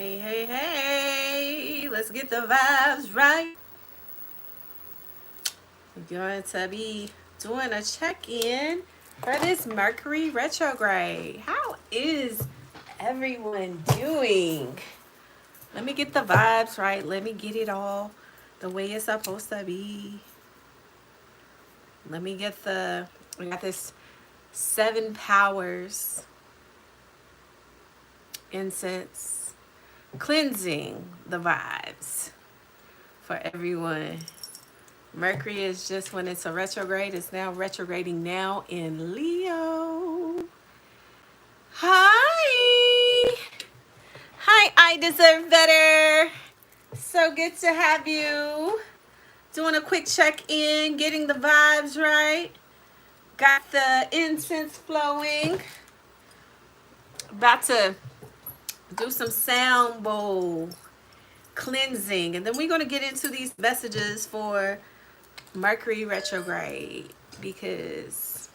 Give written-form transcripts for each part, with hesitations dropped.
Hey, hey, hey, let's get the vibes right. We're going to be doing a check-in for this Mercury Retrograde. How is everyone doing? Let me get the vibes right. Let me get it all the way it's supposed to be. Let me get we got this 7 powers incense cleansing the vibes for everyone. Mercury is just when it's a retrograde, it's now retrograding now in Leo. Hi! Hi, I deserve better. So good to have you. Doing a quick check-in, getting the vibes right. Got the incense flowing. About to do some sound bowl cleansing. And then we're going to get into these messages for Mercury retrograde, because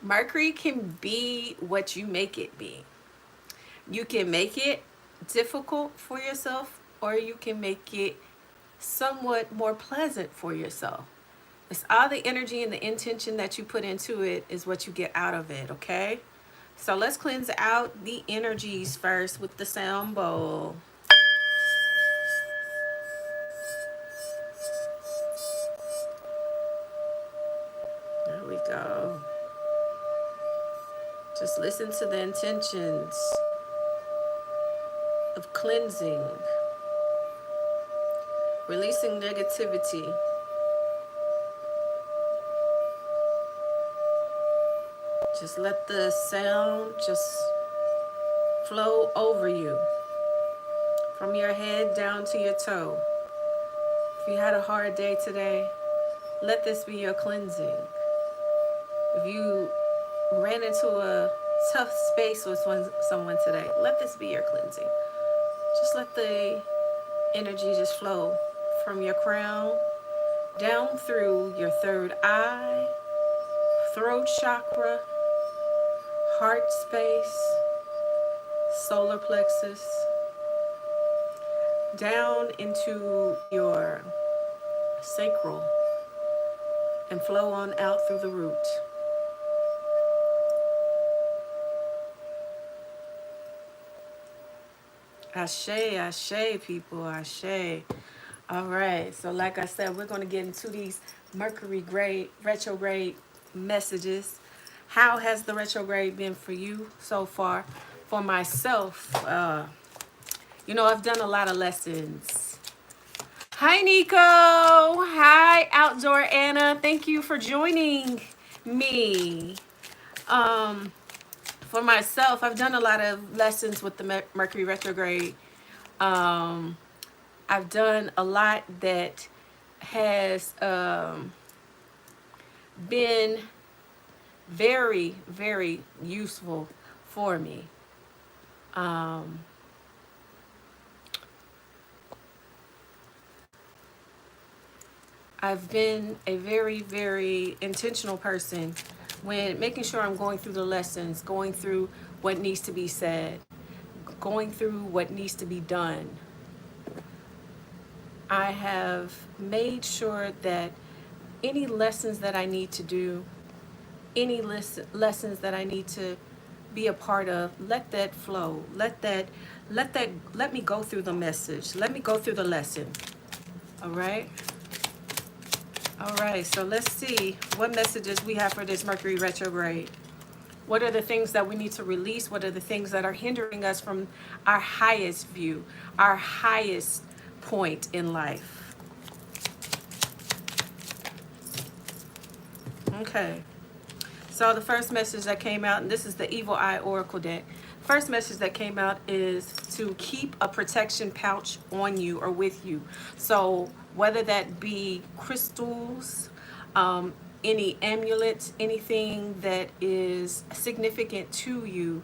Mercury can be what you make it be. You can make it difficult for yourself, or you can make it somewhat more pleasant for yourself. It's all the energy and the intention that you put into it is what you get out of it, okay? So let's cleanse out the energies first with the sound bowl. There we go. Just listen to the intentions of cleansing, releasing negativity. Just let the sound just flow over you from your head down to your toe. If you had a hard day today, let this be your cleansing. If you ran into a tough space with someone today, let this be your cleansing. Just let the energy just flow from your crown down through your third eye, throat chakra, heart space, solar plexus, down into your sacral, and flow on out through the root. Ashe, ashe, people, ashe. All right, so like I said, we're going to get into these Mercury retrograde messages. How has the retrograde been for you so far? For myself, I've done a lot of lessons. Hi, Nico. Hi, Outdoor Anna. Thank you for joining me. For myself, I've done a lot of lessons with the Mercury retrograde. I've done a lot that has been very, very useful for me. I've been a very, very intentional person when making sure I'm going through the lessons, going through what needs to be said, going through what needs to be done. I have made sure that any lessons that I need to do, any lessons that I need to be a part of, let that flow. Let me go through the message. Let me go through the lesson. All right? All right, so let's see what messages we have for this Mercury retrograde. What are the things that we need to release? What are the things that are hindering us from our highest view, our highest point in life? Okay. So the first message that came out, and this is the Evil Eye Oracle deck. First message that came out is to keep a protection pouch on you or with you. So whether that be crystals, any amulets, anything that is significant to you,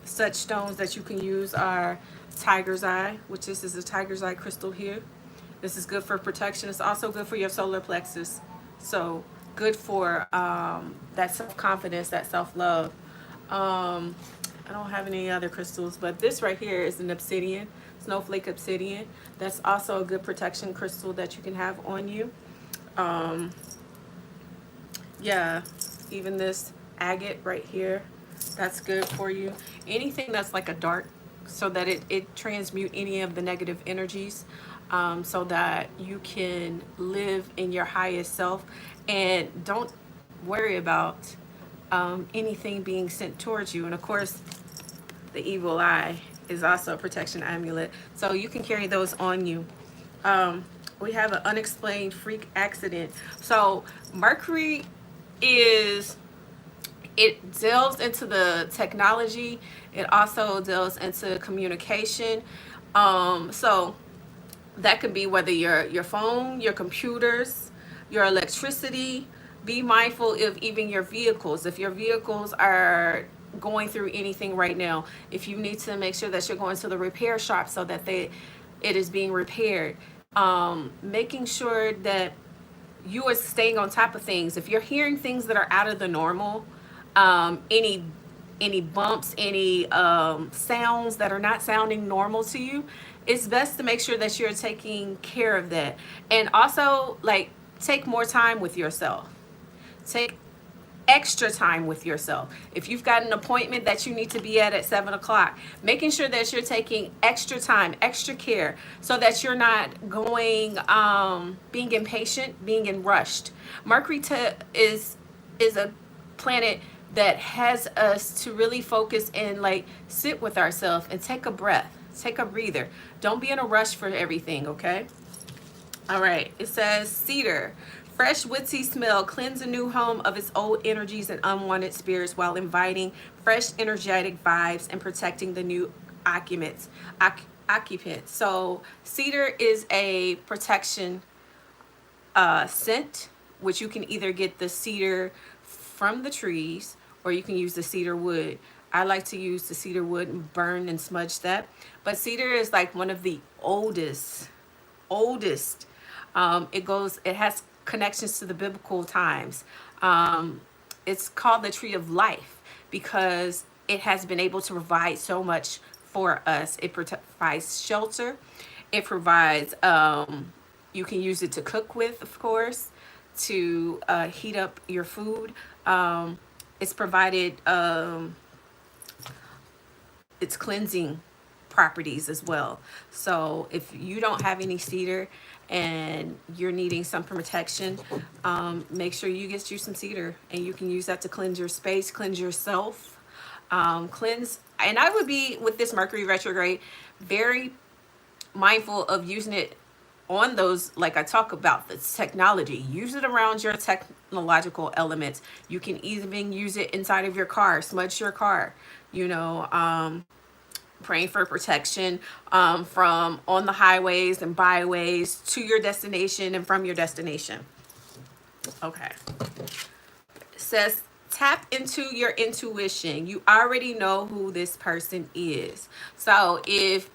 such stones that you can use are tiger's eye, which this is a tiger's eye crystal here. This is good for protection. It's also good for your solar plexus. So good for that self-confidence, that self-love. I don't have any other crystals, but this right here is an obsidian, snowflake obsidian. That's also a good protection crystal that you can have on you. Um, yeah, even this agate right here, that's good for you. Anything that's like a dark, so that it transmute any of the negative energies, so that you can live in your highest self and don't worry about anything being sent towards you. And of course, the evil eye is also a protection amulet, so you can carry those on you. um, we have an unexplained freak accident. So Mercury is, it delves into the technology. It also delves into communication. So that could be whether your phone, your computers, your electricity. Be mindful of even your vehicles. If your vehicles are going through anything right now, if you need to make sure that you're going to the repair shop so that it is being repaired. Making sure that you are staying on top of things. If you're hearing things that are out of the normal, any bumps, any sounds that are not sounding normal to you, it's best to make sure that you're taking care of that. And also, like, take more time with yourself. Take extra time with yourself. If you've got an appointment that you need to be at 7 o'clock, making sure that you're taking extra time, extra care, so that you're not going, being impatient, being in rushed. Mercury is a planet that has us to really focus and like sit with ourselves and take a breath, take a breather. Don't be in a rush for everything, okay? All right, it says cedar. Fresh, woodsy smell cleanse a new home of its old energies and unwanted spirits while inviting fresh, energetic vibes and protecting the new occupants. Occupants. So cedar is a protection scent, which you can either get the cedar from the trees or you can use the cedar wood. I like to use the cedar wood and burn and smudge that. But cedar is like one of the oldest. It has connections to the biblical times. It's called the tree of life because it has been able to provide so much for us. It provides shelter. It provides, you can use it to cook with, of course, to heat up your food. It's provided, it's cleansing properties as well. So if you don't have any cedar and you're needing some protection, make sure you get you some cedar and you can use that to cleanse your space, cleanse yourself, cleanse. And I would be, with this Mercury retrograde, very mindful of using it on those, like I talk about the technology. Use it around your technological elements. You can even use it inside of your car, smudge your car, you know, praying for protection, from on the highways and byways to your destination and from your destination. Okay. It says tap into your intuition. You already know who this person is. So if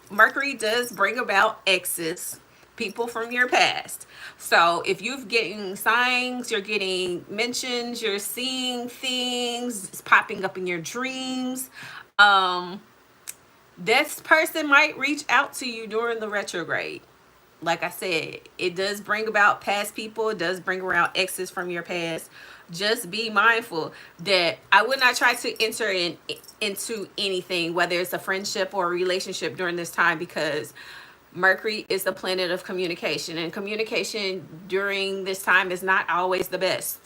Mercury does bring about exes, people from your past. So if you've getting signs, you're getting mentions, you're seeing things, it's popping up in your dreams, this person might reach out to you during the retrograde. Like I said, it does bring about past people. It does bring around exes from your past. Just be mindful that I would not try to enter into anything, whether it's a friendship or a relationship during this time, because Mercury is the planet of communication, and communication during this time is not always the best.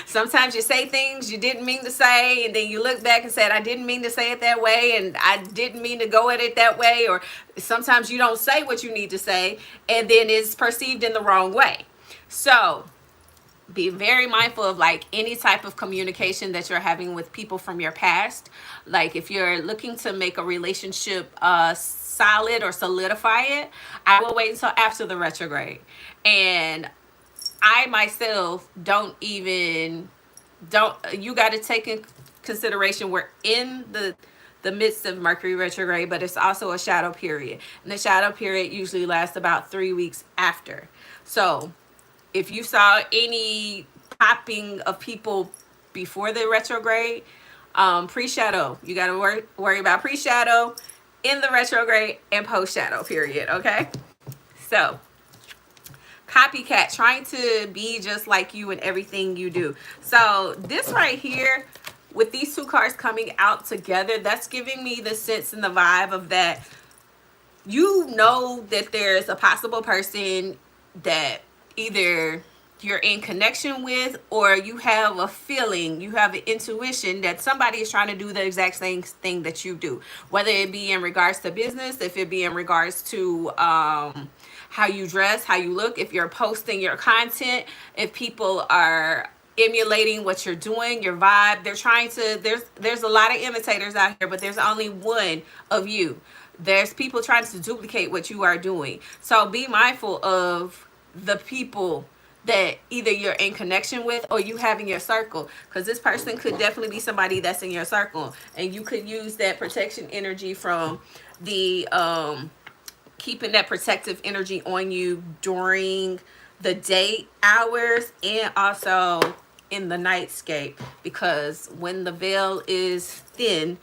Sometimes you say things you didn't mean to say, and then you look back and said, I didn't mean to say it that way, and I didn't mean to go at it that way. Or sometimes you don't say what you need to say, and then it's perceived in the wrong way. So be very mindful of like any type of communication that you're having with people from your past. Like if you're looking to make a relationship solid or solidify it, I will wait until after the retrograde. And I myself you got to take in consideration we're in the midst of Mercury retrograde, but it's also a shadow period, and the shadow period usually lasts about 3 weeks after. So if you saw any popping of people before the retrograde, Pre-shadow. You got to worry about pre-shadow, in the retrograde, and post-shadow period, okay? So, copycat, trying to be just like you in everything you do. So this right here, with these two cards coming out together, that's giving me the sense and the vibe of that you know that there's a possible person that either you're in connection with, or you have a feeling, you have an intuition that somebody is trying to do the exact same thing that you do, whether it be in regards to business, if it be in regards to how you dress, how you look, if you're posting your content, if people are emulating what you're doing, your vibe. They're trying to, there's a lot of imitators out here, but there's only one of you. There's people trying to duplicate what you are doing. So be mindful of the people that either you're in connection with or you have in your circle, because this person could definitely be somebody that's in your circle, and you could use that protection energy from the keeping that protective energy on you during the day hours and also in the nightscape, because when the veil is thin,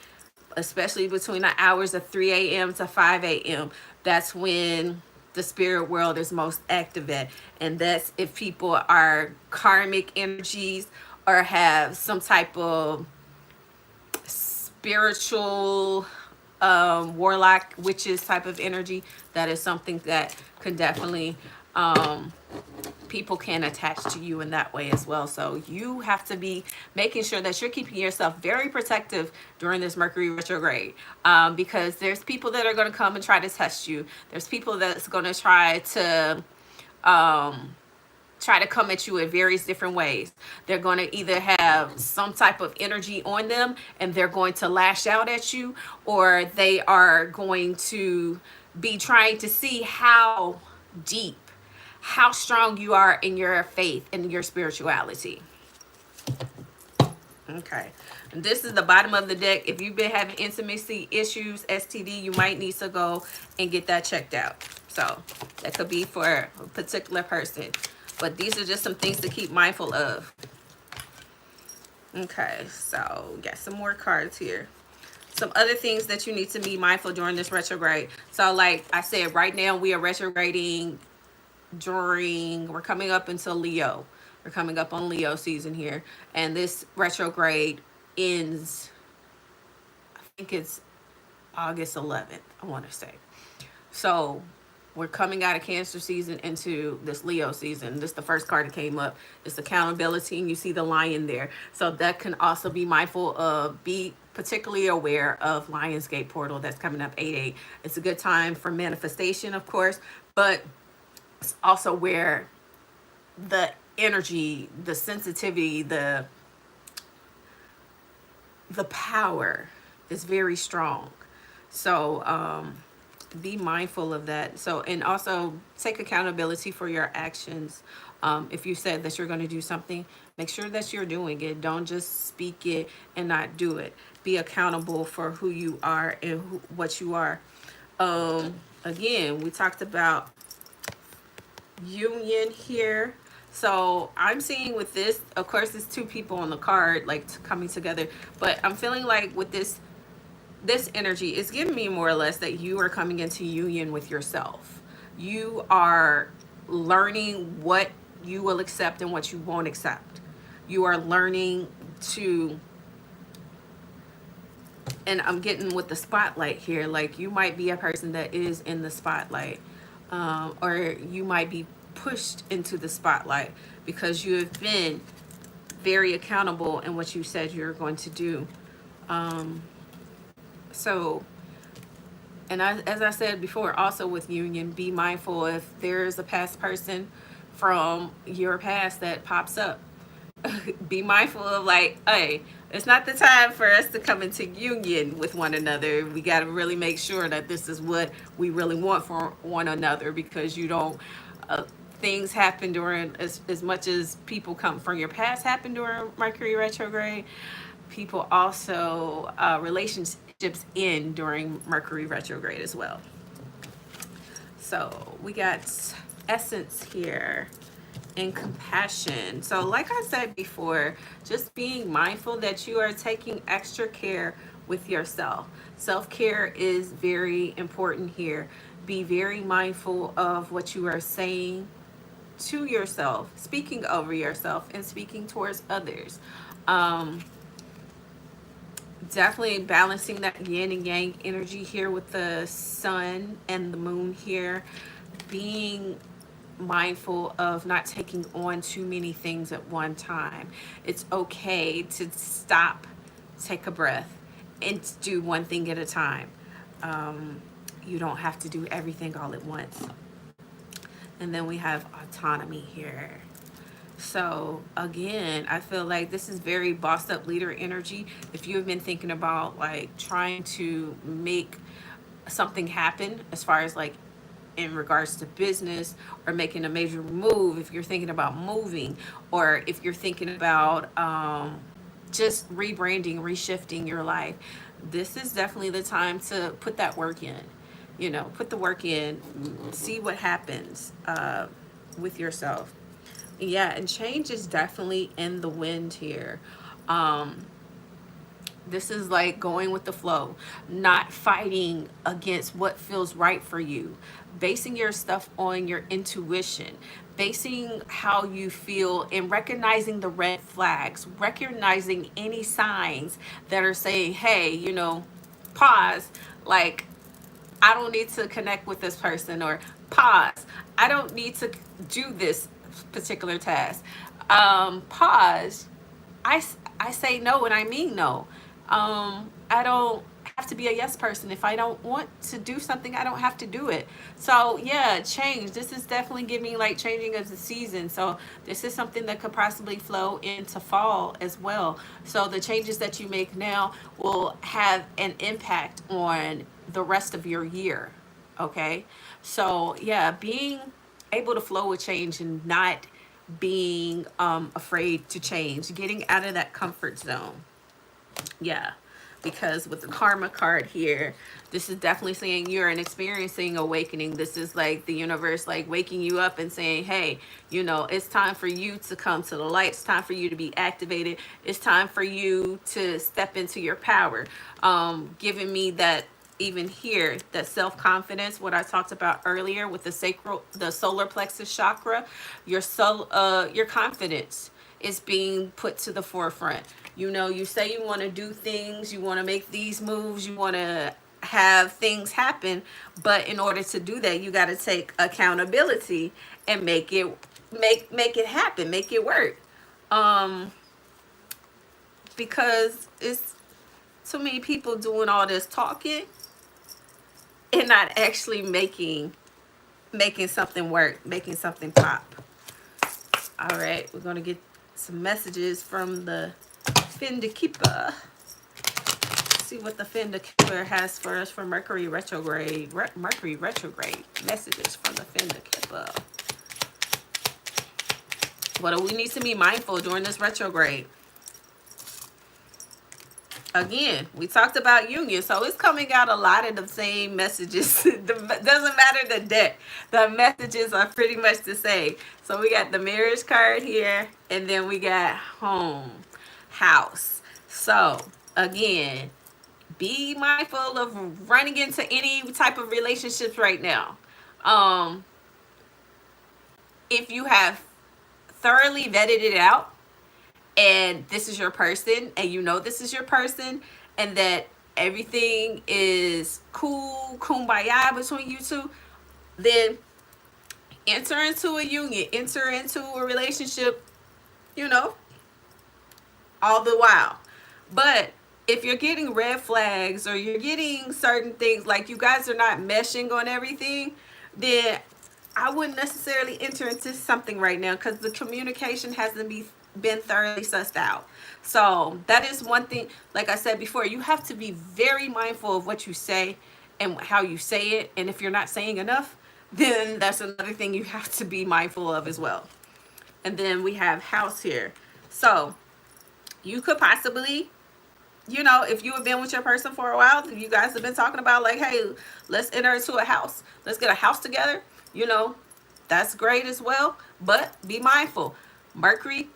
especially between the hours of 3 a.m. to 5 a.m., that's when the spirit world is most active at. And that's if people are karmic energies or have some type of spiritual warlock, witches type of energy. That is something that could definitely people can attach to you in that way as well. So you have to be making sure that you're keeping yourself very protective during this Mercury retrograde, because there's people that are going to come and try to test you. There's people that's going to try to come at you in various different ways. They're going to either have some type of energy on them and they're going to lash out at you, or they are going to be trying to see how deep, how strong you are in your faith and your spirituality. Okay, and this is the bottom of the deck. If you've been having intimacy issues, STD, you might need to go and get that checked out. So that could be for a particular person, but these are just some things to keep mindful of. Okay, so got some more cards here. Some other things that you need to be mindful during this retrograde. So like I said, right now we are retrograding we're coming up until Leo. We're coming up on Leo season here. And this retrograde ends, I think it's August 11th, I want to say. So we're coming out of Cancer season into this Leo season. This is the first card that came up. It's accountability, and you see the lion there. So that can also be mindful of, be particularly aware of Lionsgate portal that's coming up 8/8. It's a good time for manifestation, of course, but it's also where the energy, the sensitivity, the power is very strong. So be mindful of that. So, and also take accountability for your actions. If you said that you're going to do something, make sure that you're doing it. Don't just speak it and not do it. Be accountable for who you are and what you are. Again, we talked about union here. So I'm seeing with this, of course, it's two people on the card like coming together, but I'm feeling like with this energy, it's giving me more or less that you are coming into union with yourself. You are learning what you will accept and what you won't accept. You are learning to, and I'm getting with the spotlight here, like you might be a person that is in the spotlight, or you might be pushed into the spotlight because you have been very accountable in what you said you're going to do. So, and as I said before, also with union, be mindful if there's a past person from your past that pops up. Be mindful of like, hey, it's not the time for us to come into union with one another. We got to really make sure that this is what we really want for one another, because you don't, things happen during, as much as people come from your past happen during Mercury retrograde, people also, relationships end during Mercury retrograde as well. So we got Essence here. and compassion. So like I said before, just being mindful that you are taking extra care with yourself. Self-care is very important here. Be very mindful of what you are saying to yourself, speaking over yourself, and speaking towards others. Um, Definitely balancing that yin and yang energy here with the sun and the moon here. Being mindful of not taking on too many things at one time. It's okay to stop, take a breath, and do one thing at a time. You don't have to do everything all at once. And then we have autonomy here. So again, I feel like this is very bossed up leader energy. If you have been thinking about like trying to make something happen as far as like in regards to business or making a major move, if you're thinking about moving, or if you're thinking about just rebranding, reshifting your life, this is definitely the time to put that work in. You know, put the work in, see what happens with yourself. Yeah, and change is definitely in the wind here. Um, this is like going with the flow, not fighting against what feels right for you, basing your stuff on your intuition, basing how you feel, and recognizing the red flags, recognizing any signs that are saying, hey, you know, pause, like, I don't need to connect with this person, or pause, I don't need to do this particular task. Pause, I say no and I mean no. I don't have to be a yes person. If I don't want to do something, I don't have to do it. So yeah, change. This is definitely giving like changing of the season. So this is something that could possibly flow into fall as well. So the changes that you make now will have an impact on the rest of your year. Okay. So yeah, being able to flow with change and not being afraid to change, getting out of that comfort zone. Yeah, because with the karma card here, this is definitely saying you're an experiencing awakening. This is like the universe like waking you up and saying, hey, you know, it's time for you to come to the light. It's time for you to be activated. It's time for you to step into your power. Giving me that, even here, that self-confidence, what I talked about earlier with the sacral, the solar plexus chakra, your confidence is being put to the forefront. You know, you say you want to do things, you want to make these moves, you want to have things happen, but in order to do that, you got to take accountability and make it happen, make it work. Um because it's too many people doing all this talking and not actually making something work, making something pop. All right, we're going to get some messages from the Fender Keeper. See what the Fender Keeper has for us for Mercury Retrograde. Mercury Retrograde messages from the Fender Keeper. What do we need to be mindful during this retrograde? Again, we talked about union, so it's coming out a lot of the same messages. Doesn't matter the deck, the messages are pretty much the same. So we got the marriage card here, and then we got home, house. So again, be mindful of running into any type of relationships right now. Um, if you have thoroughly vetted it out, and this is your person, and you know this is your person, and that everything is cool, kumbaya between you two, then enter into a union, enter into a relationship, you know, all the while. But if you're getting red flags or you're getting certain things like you guys are not meshing on everything, then I wouldn't necessarily enter into something right now because the communication hasn't been thoroughly sussed out. So that is one thing. Like I said before, you have to be very mindful of what you say and how you say it. And if you're not saying enough, then that's another thing you have to be mindful of as well. And then we have house here. So you could possibly, you know, if you have been with your person for a while, if you guys have been talking about like, hey, let's enter into a house, let's get a house together, you know, That's great as well, but be mindful. Mercury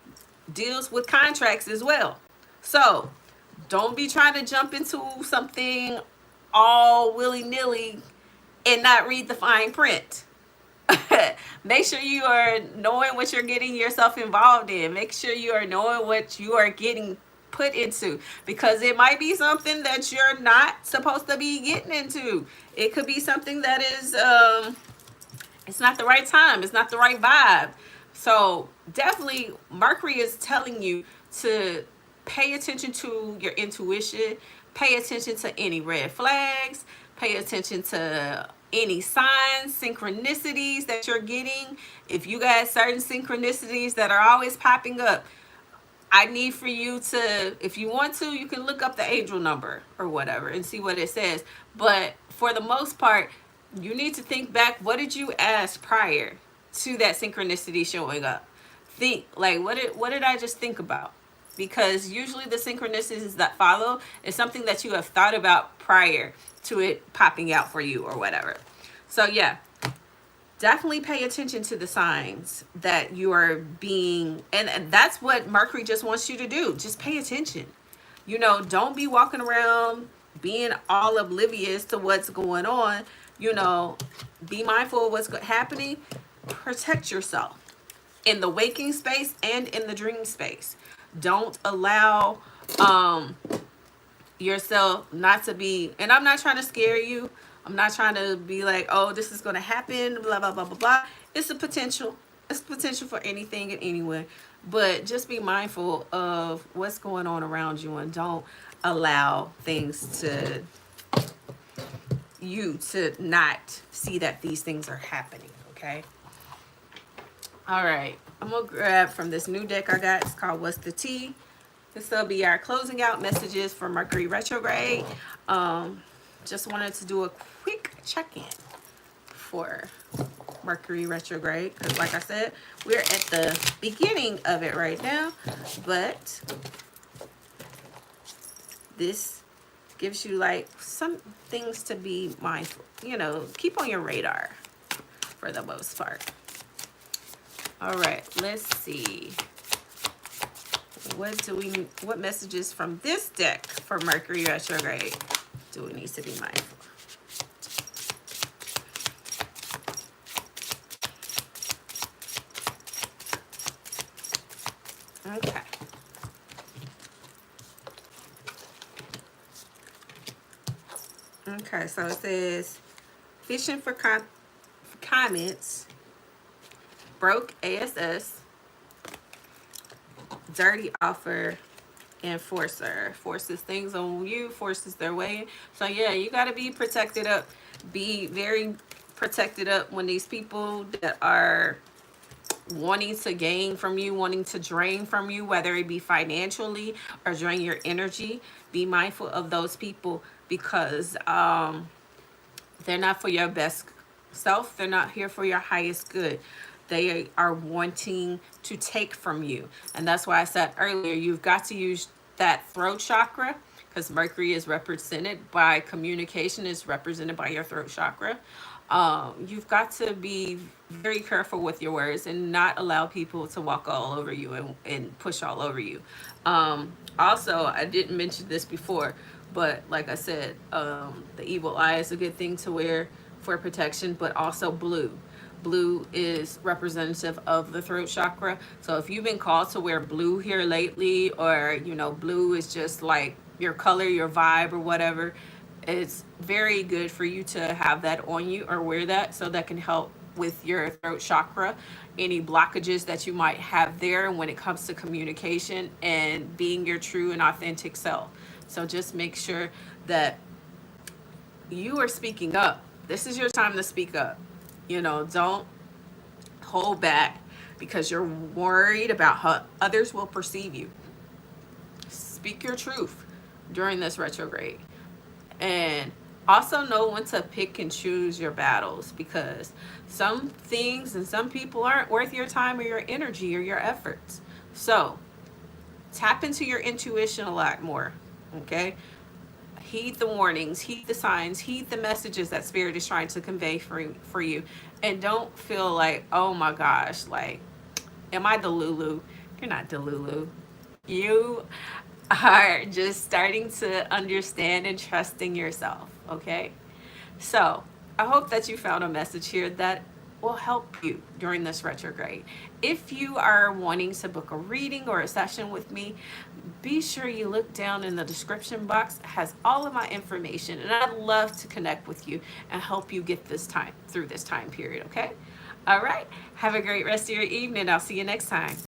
deals with contracts as well. So don't be trying to jump into something all willy-nilly and not read the fine print. Make sure you are knowing what you're getting yourself involved in. Make sure you are knowing what you are getting put into, because it might be something that you're not supposed to be getting into. It could be something that is it's not the right time, it's not the right vibe. So definitely Mercury is telling you to pay attention to your intuition, pay attention to any red flags, pay attention to any signs, synchronicities that you're getting. If you got certain synchronicities that are always popping up, I need for you to, if you want to, you can look up the angel number or whatever and see what it says. But for the most part, you need to think back, what did you ask prior to that synchronicity showing up? Think, like, what did I just think about? Because usually the synchronicities that follow is something that you have thought about prior to it popping out for you or whatever. So yeah, definitely pay attention to the signs that you are being, and that's what Mercury just wants you to do. Just pay attention. You know, don't be walking around being all oblivious to what's going on. You know, be mindful of what's happening. Protect yourself in the waking space and in the dream space. Don't allow yourself not to be, and I'm not trying to scare you. I'm not trying to be like, oh, this is going to happen, blah, blah, blah, blah, blah. It's a potential. It's potential for anything and anyone. But just be mindful of what's going on around you, and don't allow things to you to not see that these things are happening, okay? All right. I'm going to grab from this new deck I got. It's called What's the Tea? This will be our closing out messages for Mercury Retrograde. Just wanted to do a quick check-in for Mercury Retrograde, because like I said, we're at the beginning of it right now, but this gives you like some things to be mindful, you know, keep on your radar for the most part. All right, let's see. What messages from this deck for Mercury Retrograde do we need to be mindful? Okay. Okay, so it says fishing for comments, broke ASS, dirty offer, enforcer. Forces things on you, forces their way. So yeah, you got to be protected up. Be very protected up when these people that are wanting to gain from you, wanting to drain from you, whether it be financially or drain your energy. Be mindful of those people, because they're not for your best self. They're not here for your highest good. They are wanting to take from you. And that's why I said earlier, you've got to use that throat chakra, because Mercury is represented by communication, is represented by your throat chakra. You've got to be very careful with your words and not allow people to walk all over you and push all over you. Also, I didn't mention this before, but like I said, the evil eye is a good thing to wear for protection, but also blue. Blue is representative of the throat chakra. So if you've been called to wear blue here lately, or, you know, blue is just like your color, your vibe or whatever, it's very good for you to have that on you or wear that, so that can help with your throat chakra, any blockages that you might have there when it comes to communication and being your true and authentic self. So just make sure that you are speaking up. This is your time to speak up. You know, don't hold back because you're worried about how others will perceive you. Speak your truth during this retrograde. And also know when to pick and choose your battles, because some things and some people aren't worth your time or your energy or your efforts. So tap into your intuition a lot more, okay? heed the warnings, heed the signs, heed the messages that Spirit is trying to convey for you. And don't feel like, oh my gosh, like, am I Delulu? You're not Delulu. You are just starting to understand and trust in yourself, okay? So I hope that you found a message here that will help you during this retrograde. If you are wanting to book a reading or a session with me, be sure you look down in the description box. It has all of my information, and I'd love to connect with you and help you get this time through this time period, okay? All right. Have a great rest of your evening. I'll see you next time.